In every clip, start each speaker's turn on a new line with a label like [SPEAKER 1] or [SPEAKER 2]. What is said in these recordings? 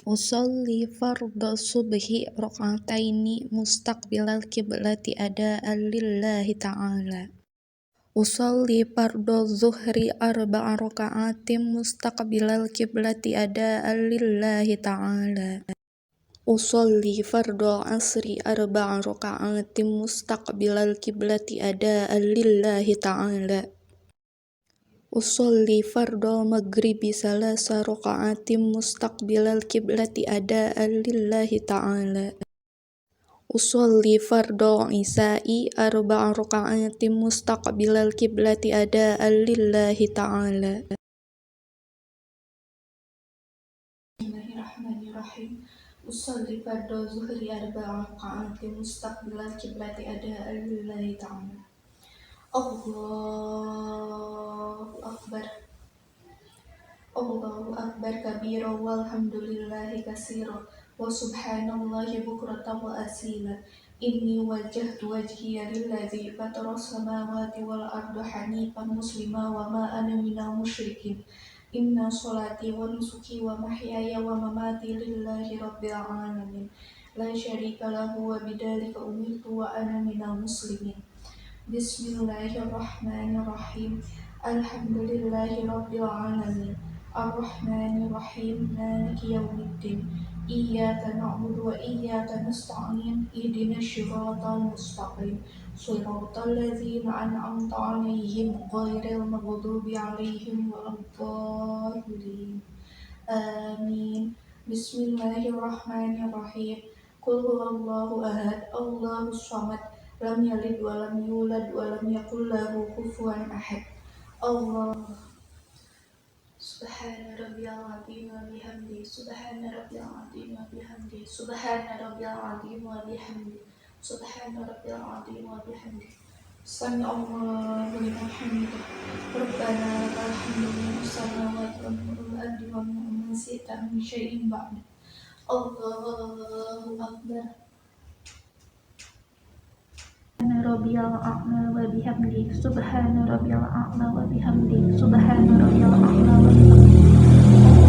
[SPEAKER 1] Usolli fardhu subhi rak'ataini mustaqbilal qiblati adaan lillahi ta'ala. Usolli fardhu zuhri arba'a raka'atin mustaqbilal qiblati adaan lillahi ta'ala. Usolli fardhu asri arba'a raka'atin mustaqbilal qiblati adaan lillahi ta'ala. Usolli fardhu maghribi salasa raka'atin mustaqbilal qiblati adaan lillahi ta'ala. Usolli fardhu isya'i arba'a raka'atin mustaqbilal qiblati adaan lillahi ta'ala. Bismillahirrahmanirrahim. Usolli fardhu zuhri arba'a raka'atin mustaqbilal qiblati adaan lillahi ta'ala. Allahu Akbar. Allahu Akbar kabira walhamdulillahi katsira wa subhanallahi bukratan wa asila. Inni wajjahtu wajhiya lillazi fatara samawati wal arda hanifan muslima wa ma ana minal musyrikin. Inna sholati wa nusuki wa mahyaya wa mamati lillahi rabbil alamin. La syarika lahu wa bidzalika umirtu wa ana minal muslimin. Bismillahirrahmanirrahim. Alhamdulillahi rabbil alamin. Ar-Rahmanir-Rahim. Maliki yaumiddin. Iyyaka na'budu wa iyyaka nasta'in. Ihdinas siratal mustaqim. Shiratal ladzina an'amta 'alaihim ghairil maghdubi 'alaihim waladdallin. Amin. Bismillahirrahmanirrahim. Qul huwallahu ahad. Allahus samad. Lam yalid wa lam yulad wa lam yakul lahu kufuwan ahad. Allah. Subhana rabbiyal azim wa bihamdi. Subhana rabbiyal azim wa bihamdi. Subhana rabbiyal azim wa bihamdi. Subhana rabbiyal azim wa bihamdi. Sami Allahu liman hamidah. Rabbana lakal hamdu mil'us samawati wa mil'ul ardi wa mil'u ma syi'ta min syai'in ba'd. Allahu Akbar. Subhana rabbiyal a'la wa bihamdi. Subhana rabbiyal a'la wa bihamdi. Subhana rabbiyal a'la wa bihamdi.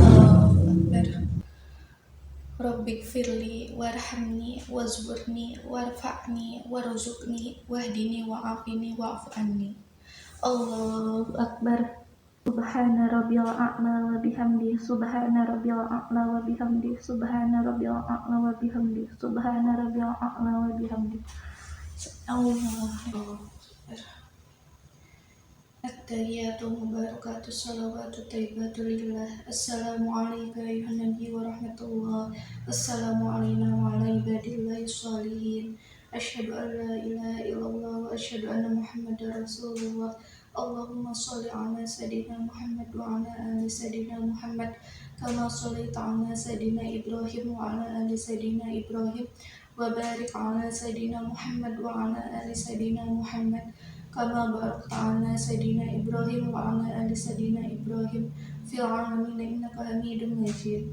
[SPEAKER 1] Allahu Akbar. Rabbighfirli warhamni wazburni warfa'ni warzuqni wahdini wa'afini wa'fu anni. Allahu Akbar. Subhana rabbiyal a'la wa bihamdi. Subhana rabbiyal a'la wa bihamdi. Subhana rabbiyal a'la wa bihamdi. Subhana rabbiyal a'la wa bihamdi. Allahu Akbar. At-tahiyyatu mubarakatuh salawatu thayyibatu lillah. Assalamu alayka ayuhan nabi wa rahmatullah. Assalamu alayna wa ala ibadillahi sholihin. Asyhadu an la ilaha illallah wa asyhadu anna muhammadar rasulullah. Allahumma sholli ala sayyidina Muhammad wa ala ali sayyidina Muhammad kama shallaita ala sayyidina Ibrahim wa ala ali sayyidina Ibrahim wa barik ala sayyidina Muhammad wa ala ali sayyidina Muhammad kama barakta ala sayyidina Ibrahim wa ala ali sayyidina Ibrahim fil alamin innaka Hamidum Majid.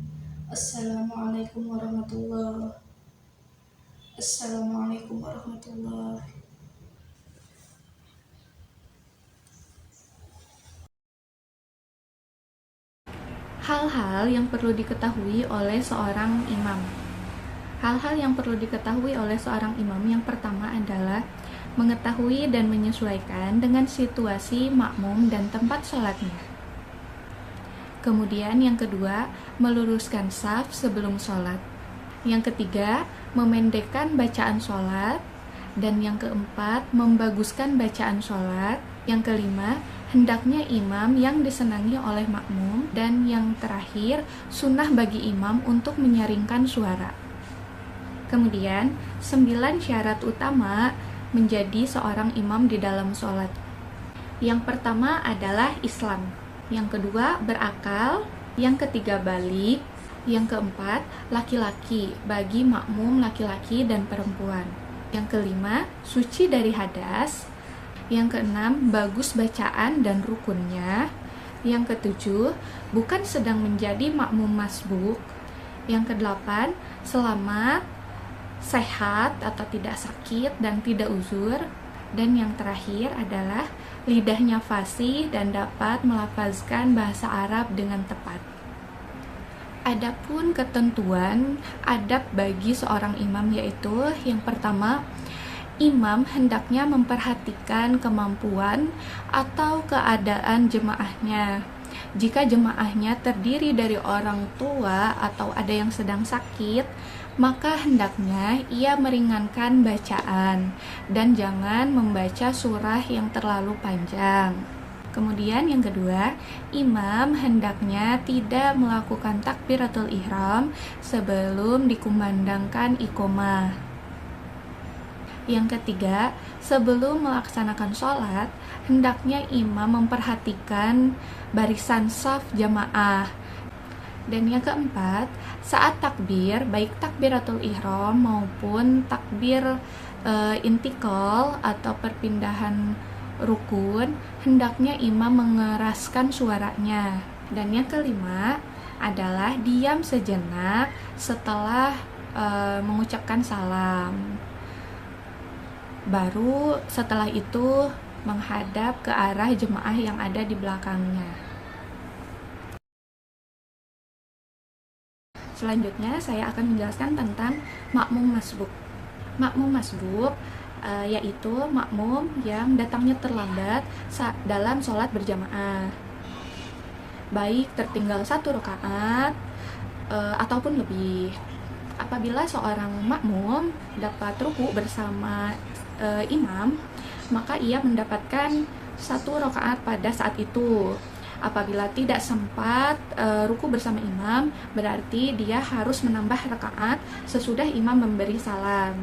[SPEAKER 1] Assalamualaikum warahmatullahi. Assalamualaikum warahmatullahi. Hal-hal yang perlu diketahui oleh seorang imam. Hal-hal yang perlu diketahui oleh seorang imam yang pertama adalah mengetahui dan menyesuaikan dengan situasi makmum dan tempat sholatnya. Kemudian yang kedua, meluruskan shaf sebelum sholat. Yang ketiga, memendekkan bacaan sholat. Dan yang keempat, membaguskan bacaan sholat. Yang kelima, hendaknya imam yang disenangi oleh makmum. Dan yang terakhir, sunnah bagi imam untuk menyaringkan suara. Kemudian, 9 syarat utama menjadi seorang imam di dalam sholat. Yang pertama adalah Islam. Yang kedua, berakal. Yang ketiga, balik. Yang keempat, laki-laki bagi makmum laki-laki dan perempuan. Yang kelima, suci dari hadas. Yang keenam, bagus bacaan dan rukunnya. Yang ketujuh, bukan sedang menjadi makmum masbuk. Yang kedelapan, selamat, sehat atau tidak sakit dan tidak uzur. Dan yang terakhir adalah lidahnya fasih dan dapat melafazkan bahasa Arab dengan tepat. Adapun ketentuan adab bagi seorang imam yaitu yang pertama, imam hendaknya memperhatikan kemampuan atau keadaan jemaahnya. Jika jemaahnya terdiri dari orang tua atau ada yang sedang sakit, maka hendaknya ia meringankan bacaan dan jangan membaca surah yang terlalu panjang. Kemudian yang kedua, imam hendaknya tidak melakukan takbiratul ihram sebelum dikumandangkan iqomah. Yang ketiga, sebelum melaksanakan sholat, hendaknya imam memperhatikan barisan shaf jamaah. Dan yang keempat, saat takbir, baik takbiratul ihram maupun takbir intikal atau perpindahan rukun, hendaknya imam mengeraskan suaranya. Dan yang kelima adalah diam sejenak setelah mengucapkan salam. Baru setelah itu menghadap ke arah jemaah yang ada di belakangnya. Selanjutnya saya akan menjelaskan tentang makmum masbuk. Makmum masbuk yaitu makmum yang datangnya terlambat dalam sholat berjamaah, baik tertinggal 1 rakaat ataupun lebih. Apabila seorang makmum dapat ruku bersama imam, maka ia mendapatkan 1 rakaat pada saat itu. Apabila tidak sempat ruku bersama imam, berarti dia harus menambah rakaat sesudah imam memberi salam.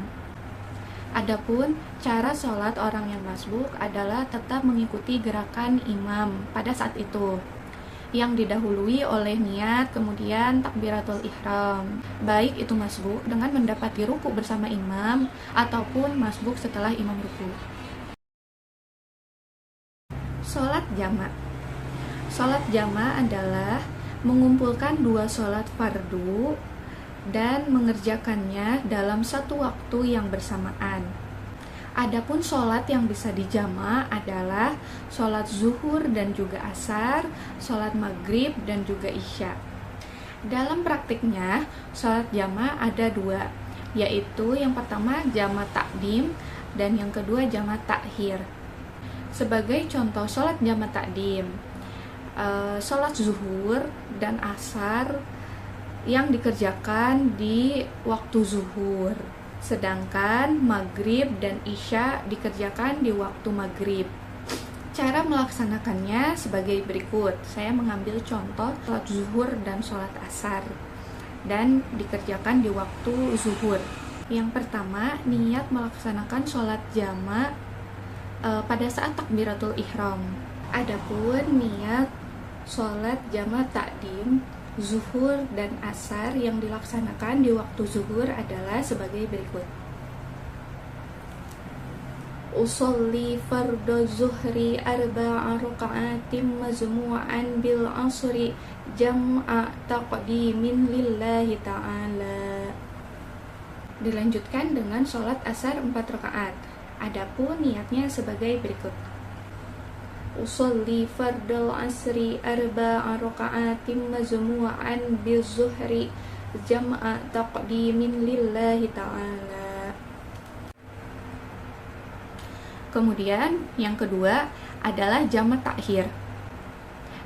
[SPEAKER 1] Adapun cara sholat orang yang masbuk adalah tetap mengikuti gerakan imam pada saat itu, yang didahului oleh niat kemudian takbiratul ihram, baik itu masbuk dengan mendapati ruku bersama imam ataupun masbuk setelah imam ruku. Sholat jama'. Sholat jama' adalah mengumpulkan 2 sholat fardu dan mengerjakannya dalam satu waktu yang bersamaan. Adapun sholat yang bisa dijama' adalah sholat zuhur dan juga asar, sholat maghrib dan juga isya. Dalam praktiknya, sholat jama' ada 2, yaitu yang pertama jama' takdim dan yang kedua jama' takhir. Sebagai contoh sholat jama' takdim, sholat zuhur dan asar yang dikerjakan di waktu zuhur, sedangkan maghrib dan isya dikerjakan di waktu maghrib. Cara melaksanakannya sebagai berikut. Saya mengambil contoh sholat zuhur dan sholat asar dan dikerjakan di waktu zuhur. Yang pertama, niat melaksanakan sholat jama' pada saat takbiratul ihram. Adapun niat sholat jama' takdim zuhur dan asar yang dilaksanakan di waktu zuhur adalah sebagai berikut. Usolli fardhu zuhri 4 raka'atin majmu'an bil asri jam'a taqdimin lillahi ta'ala. Dilanjutkan dengan sholat asar 4 rakaat. Adapun niatnya sebagai berikut. Usolli fardal asri 4 raka'atin majmu'an bil zuhri jam'a taqdimin lillahi ta'ala. Kemudian yang kedua adalah jama' takhir.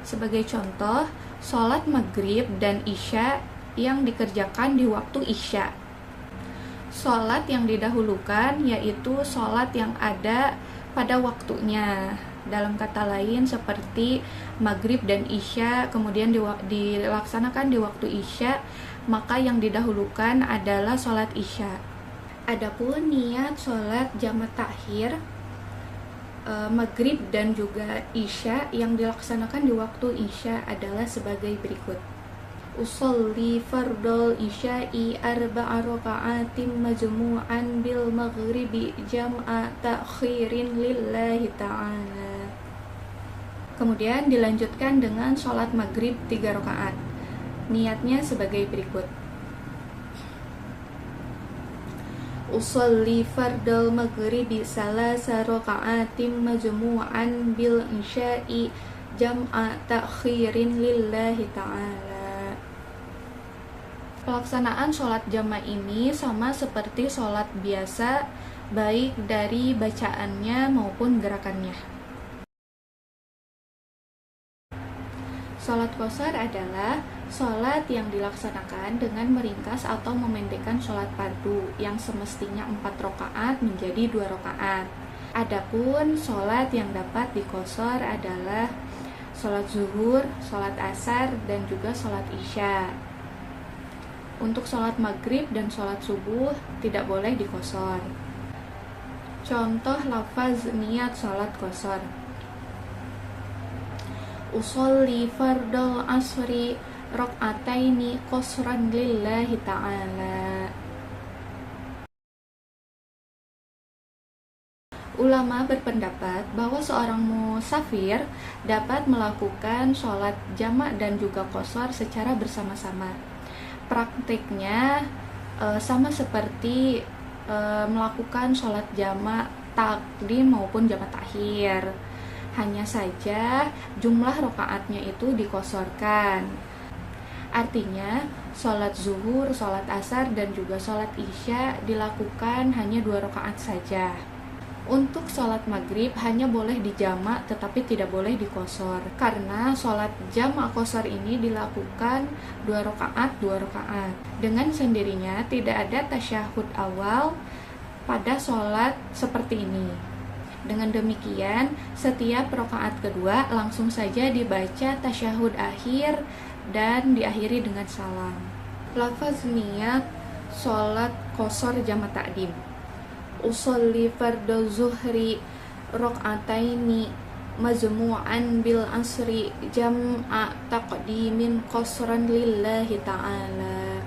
[SPEAKER 1] Sebagai contoh, sholat maghrib dan isya yang dikerjakan di waktu isya. Sholat yang didahulukan yaitu sholat yang ada pada waktunya. Dalam kata lain seperti maghrib dan isya kemudian dilaksanakan di waktu isya, maka yang didahulukan adalah sholat isya. Adapun niat sholat jama' takhir maghrib dan juga isya yang dilaksanakan di waktu isya adalah sebagai berikut. Usolli fardal isya'i 4 raka'atin majmu'an bil maghribi jam'a ta'khirin lillahi ta'ala. Kemudian dilanjutkan dengan sholat maghrib 3 rakaat. Niatnya sebagai berikut. Usolli fardal maghribi 3 raka'atin majmu'an bil isya'i jam'a ta'khirin lillahi ta'ala. Pelaksanaan sholat jama' ini sama seperti sholat biasa, baik dari bacaannya maupun gerakannya. Sholat qashar adalah sholat yang dilaksanakan dengan meringkas atau memendekkan sholat fardu yang semestinya 4 rakaat menjadi 2 rakaat. Adapun sholat yang dapat diqashar adalah sholat zuhur, sholat asar, dan juga sholat isya. Untuk sholat maghrib dan sholat subuh tidak boleh diqashar. Contoh lafaz niat sholat qashar: usolli fardal asri rakaataini qashran lillahi ta'ala. Ulama berpendapat bahwa seorang musafir dapat melakukan sholat jamak dan juga qashar secara bersama-sama. Praktiknya sama seperti melakukan sholat jamak takdim maupun jamak takhir. Hanya saja jumlah rakaatnya itu diqasharkan. Artinya sholat zuhur, sholat asar, dan juga sholat isya dilakukan hanya 2 rakaat saja. Untuk sholat maghrib hanya boleh dijamak tetapi tidak boleh diqashar, karena sholat jamak qashar ini dilakukan 2 rakaat. Dengan sendirinya tidak ada tasyahud awal pada sholat seperti ini. Dengan demikian setiap rakaat kedua langsung saja dibaca tasyahud akhir dan diakhiri dengan salam. Lafaz niat sholat qashar jamak takdim: usolli fardhu zuhri rakaataini majmu'an bil asri jam'a taqdimin qashran lillahi ta'ala.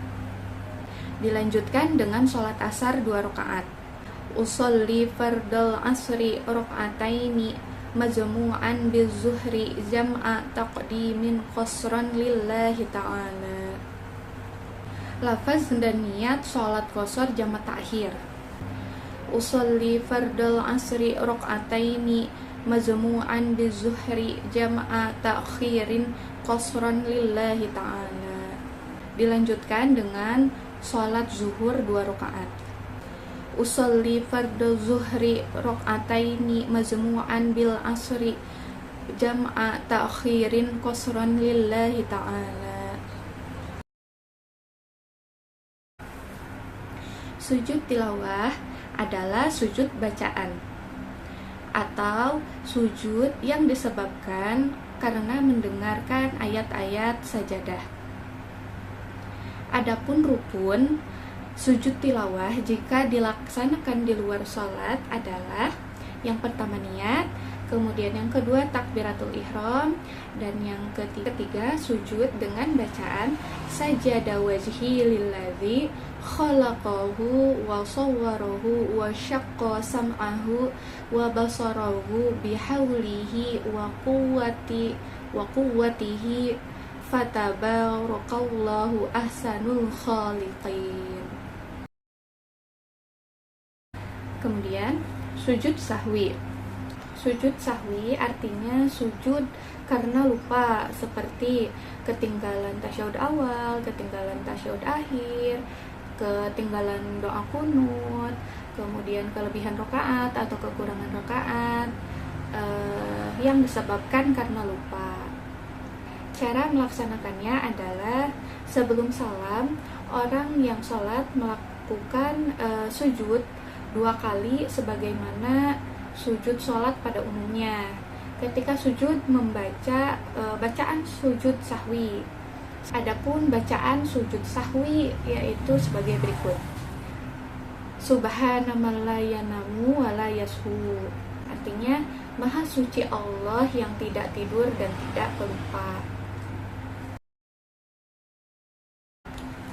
[SPEAKER 1] Dilanjutkan dengan sholat asar 2 rakaat: usolli fardal asri rakaataini majmu'an bil zuhri jam'a taqdimin qashran lillahi ta'ala. Lafaz dan niat sholat qashar jamak takhir: usolli fardal asri rakaataini majmu'an bizuhri jam'a ta'khirin qashran lillahi ta'ala. Dilanjutkan dengan sholat zuhur 2 rakaat: usolli fardal zuhri rakaataini majmu'an bil asri jam'a ta'khirin qashran lillahi ta'ala. Sujud tilawah adalah sujud bacaan atau sujud yang disebabkan karena mendengarkan ayat-ayat sajadah. Adapun rukun sujud tilawah jika dilaksanakan di luar sholat adalah yang pertama niat, kemudian yang kedua takbiratul ihram, dan yang ketiga sujud dengan bacaan sajada wajhi lillazi khalaqahu wa sawwarahu wa syaqqa sam'ahu wa basarahu bihaulihi wa quwwatihi fatabarakallahu ahsanul khaliqin. Kemudian sujud sahwi. Sujud sahwi artinya sujud karena lupa, seperti ketinggalan tasyahud awal, ketinggalan tasyahud akhir, ketinggalan doa kunut, kemudian kelebihan rakaat atau kekurangan rakaat yang disebabkan karena lupa. Cara melaksanakannya adalah sebelum salam, orang yang sholat melakukan sujud 2 kali sebagaimana sujud sholat pada umumnya. Ketika sujud membaca bacaan sujud sahwi. Adapun bacaan sujud sahwi yaitu sebagai berikut: Subhana man la yanamu wa la yashu. Artinya Maha suci Allah yang tidak tidur dan tidak pelupa.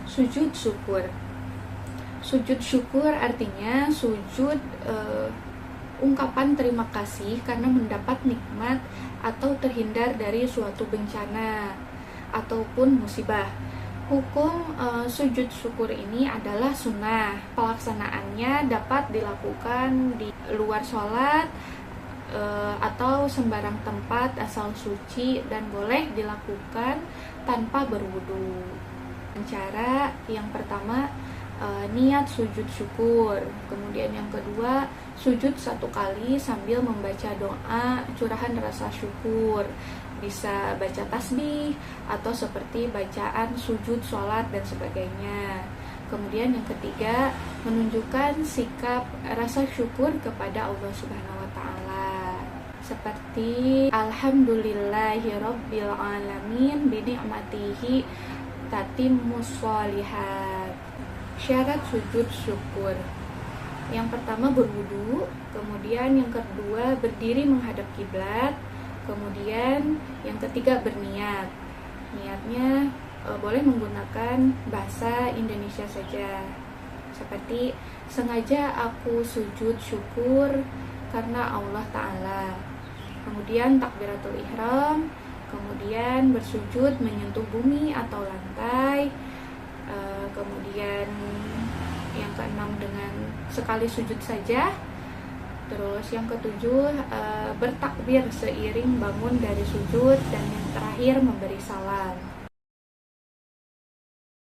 [SPEAKER 1] Sujud syukur. Sujud syukur artinya sujud ungkapan terima kasih karena mendapat nikmat atau terhindar dari suatu bencana ataupun musibah. Hukum sujud syukur ini adalah sunnah. Pelaksanaannya dapat dilakukan di luar sholat atau sembarang tempat asal suci, dan boleh dilakukan tanpa berwudu. Cara yang pertama, niat sujud syukur. Kemudian yang kedua, sujud 1 kali sambil membaca doa curahan rasa syukur. Bisa baca tasbih atau seperti bacaan sujud sholat dan sebagainya. Kemudian yang ketiga, menunjukkan sikap rasa syukur kepada Allah Subhanahu wa taala. Seperti alhamdulillahirabbil alamin bi ni'matihi tatimmus sholihat. Syarat sujud syukur. Yang pertama berwudu, kemudian yang kedua berdiri menghadap kiblat, kemudian yang ketiga berniat. Niatnya boleh menggunakan bahasa Indonesia saja. Seperti sengaja aku sujud syukur karena Allah Ta'ala. Kemudian takbiratul ihram, kemudian bersujud menyentuh bumi atau lantai, kemudian yang keenam dengan sekali sujud saja. Terus yang ketujuh, bertakbir seiring bangun dari sujud, dan yang terakhir memberi salam.